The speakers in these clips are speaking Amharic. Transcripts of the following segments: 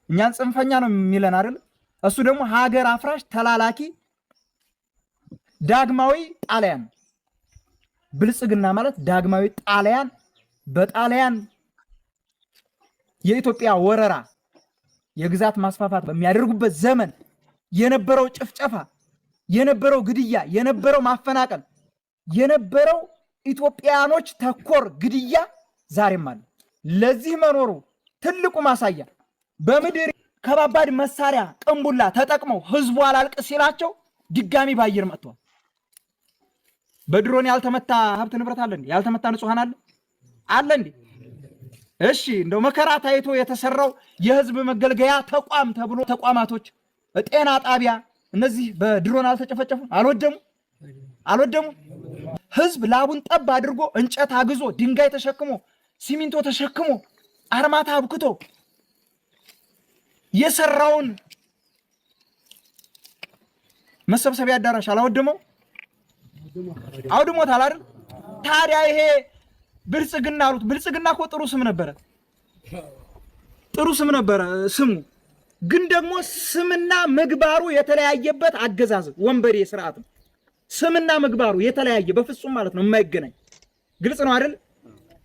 እኛን ጽንፈኛ ነው የሚለን አይደል? እሱ ደግሞ ሀገር አፍራሽ ተላላኪ ዳግማዊ ጣሊያን ብልጽግና ማለት ዳግማዊ ጣሊያን በጣሊያን የኢትዮጵያ ወረራ የግዛት ማስፋፋት በሚያደርጉበት ዘመን የነበረው ጭፍጨፋ፣ የነበረው ግድያ፣ የነበረው ማፈናቀል፣ የነበረው ኢትዮጵያኖች ተኮር ግድያ ዛሬም አለ። ለዚህ መኖሩ ትልቁ ማሳያ በምድር ከባባድ መሳሪያ ቅንቡላ ተጠቅመው ህዝቡ አላልቅ ሲላቸው ድጋሚ ባየር መጥተዋል። በድሮን ያልተመታ ሀብት ንብረት አለ እንዴ? ያልተመታ ንጹሃን አለ እንዴ? እሺ እንደው መከራ ታይቶ የተሰራው የህዝብ መገልገያ ተቋም ተብሎ ተቋማቶች ጤና ጣቢያ እነዚህ በድሮን አልተጨፈጨፉም? አልወደሙ? ህዝብ ላቡን ጠብ አድርጎ እንጨት አግዞ ድንጋይ ተሸክሞ ሲሚንቶ ተሸክሞ አርማታ አብክቶ የሰራውን መሰብሰቢያ አዳራሽ አላወደመው? አውድሞታል አይደል? ታዲያ ይሄ ብልጽግና አሉት። ብልጽግና እኮ ጥሩ ስም ነበረ ስሙ። ግን ደግሞ ስምና ምግባሩ የተለያየበት አገዛዝ ወንበዴ ስርዓት ነው። ስምና ምግባሩ የተለያየ በፍጹም ማለት ነው የማይገናኝ። ግልጽ ነው አይደል?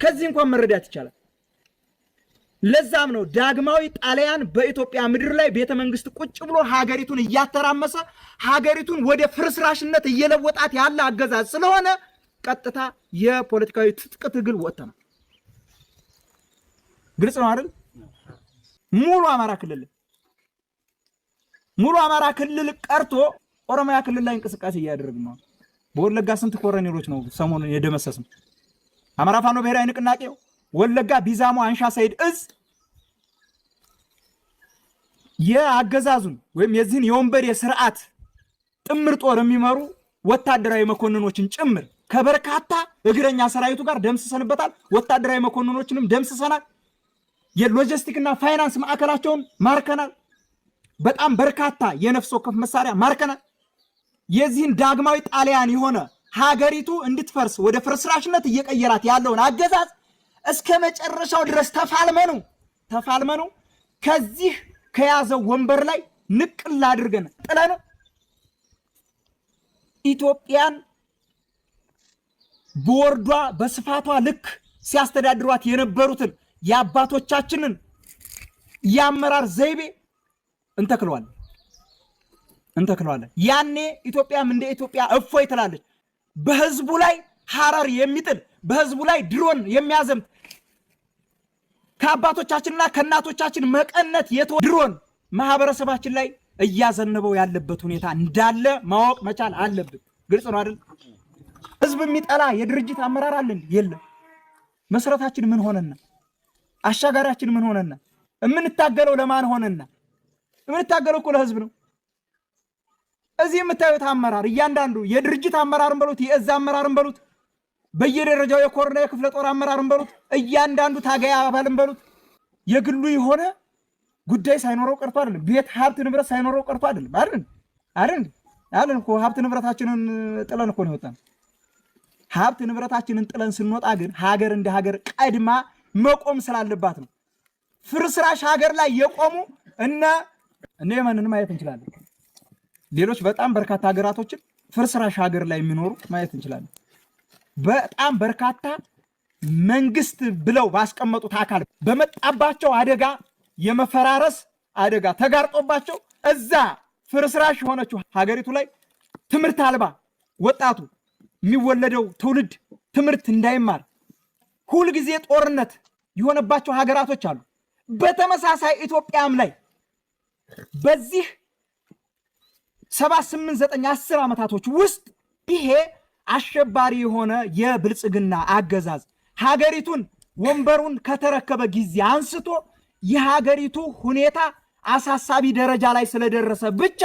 ከዚህ እንኳን መረዳት ይቻላል። ለዛም ነው ዳግማዊ ጣሊያን በኢትዮጵያ ምድር ላይ ቤተ መንግስት ቁጭ ብሎ ሀገሪቱን እያተራመሰ ሀገሪቱን ወደ ፍርስራሽነት እየለወጣት ያለ አገዛዝ ስለሆነ ቀጥታ የፖለቲካዊ ትጥቅ ትግል ወጥተናል። ግልጽ ነው አይደል? ሙሉ አማራ ክልል ቀርቶ ኦሮሚያ ክልል ላይ እንቅስቃሴ እያደረግን ነው። በወለጋ ስንት ኮረኔሎች ነው ሰሞኑን የደመሰስን? አማራ ፋኖ ብሔራዊ ንቅናቄው ወለጋ ቢዛሞ አንሻ ሰይድ እዝ የአገዛዙን ወይም የዚህን የወንበዴ ስርዓት ጥምር ጦር የሚመሩ ወታደራዊ መኮንኖችን ጭምር ከበርካታ እግረኛ ሰራዊቱ ጋር ደምስሰንበታል። ወታደራዊ መኮንኖችንም ደምስሰናል። የሎጂስቲክና ፋይናንስ ማዕከላቸውን ማርከናል። በጣም በርካታ የነፍስ ወከፍ መሳሪያ ማርከናል። የዚህን ዳግማዊ ጣሊያን የሆነ ሀገሪቱ እንድትፈርስ ወደ ፍርስራሽነት እየቀየራት ያለውን አገዛዝ እስከ መጨረሻው ድረስ ተፋልመኑ ከዚህ ከያዘው ወንበር ላይ ንቅል አድርገን ጥለን ኢትዮጵያን በወርዷ በስፋቷ ልክ ሲያስተዳድሯት የነበሩትን የአባቶቻችንን የአመራር ዘይቤ እንተክለዋለን። ያኔ ኢትዮጵያም እንደ ኢትዮጵያ እፎይ ትላለች። በህዝቡ ላይ ሐረር የሚጥል በህዝቡ ላይ ድሮን የሚያዘምት ከአባቶቻችንና ከእናቶቻችን መቀነት ድሮን ማህበረሰባችን ላይ እያዘነበው ያለበት ሁኔታ እንዳለ ማወቅ መቻል አለብን። ግልጽ ነው አይደል? ህዝብ የሚጠላ የድርጅት አመራር አለን? የለም። መሰረታችን ምን ሆነና? አሻጋሪያችን ምን ሆነና? የምንታገለው ለማን ሆነና? የምንታገለው እኮ ለህዝብ ነው። እዚህ የምታዩት አመራር እያንዳንዱ የድርጅት አመራርን በሉት የእዝ አመራርን በሉት በየደረጃው የኮርና የክፍለ ጦር አመራርን በሉት እያንዳንዱ ታጋይ አባልን በሉት የግሉ የሆነ ጉዳይ ሳይኖረው ቀርቶ አይደለም። ቤት ሀብት ንብረት ሳይኖረው ቀርቶ አይደለም። አይደል እኮ ሀብት ንብረታችንን ጥለን እኮ ነው የወጣን። ሀብት ንብረታችንን ጥለን ስንወጣ ግን ሀገር እንደ ሀገር ቀድማ መቆም ስላለባት ነው። ፍርስራሽ ሀገር ላይ የቆሙ እነ የመንን ማየት እንችላለን። ሌሎች በጣም በርካታ ሀገራቶችን ፍርስራሽ ሀገር ላይ የሚኖሩ ማየት እንችላለን። በጣም በርካታ መንግስት ብለው ባስቀመጡት አካል በመጣባቸው አደጋ የመፈራረስ አደጋ ተጋርጦባቸው እዛ ፍርስራሽ የሆነችው ሀገሪቱ ላይ ትምህርት አልባ ወጣቱ የሚወለደው ትውልድ ትምህርት እንዳይማር ሁልጊዜ ጦርነት የሆነባቸው ሀገራቶች አሉ። በተመሳሳይ ኢትዮጵያም ላይ በዚህ 7 8 9 10 ዓመታቶች ውስጥ ይሄ አሸባሪ የሆነ የብልጽግና አገዛዝ ሀገሪቱን ወንበሩን ከተረከበ ጊዜ አንስቶ የሀገሪቱ ሁኔታ አሳሳቢ ደረጃ ላይ ስለደረሰ ብቻ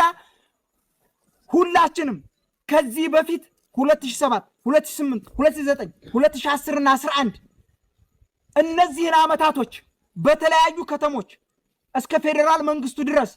ሁላችንም ከዚህ በፊት 2007 2008 2009 2010 እና 11 እነዚህን ዓመታቶች በተለያዩ ከተሞች እስከ ፌደራል መንግስቱ ድረስ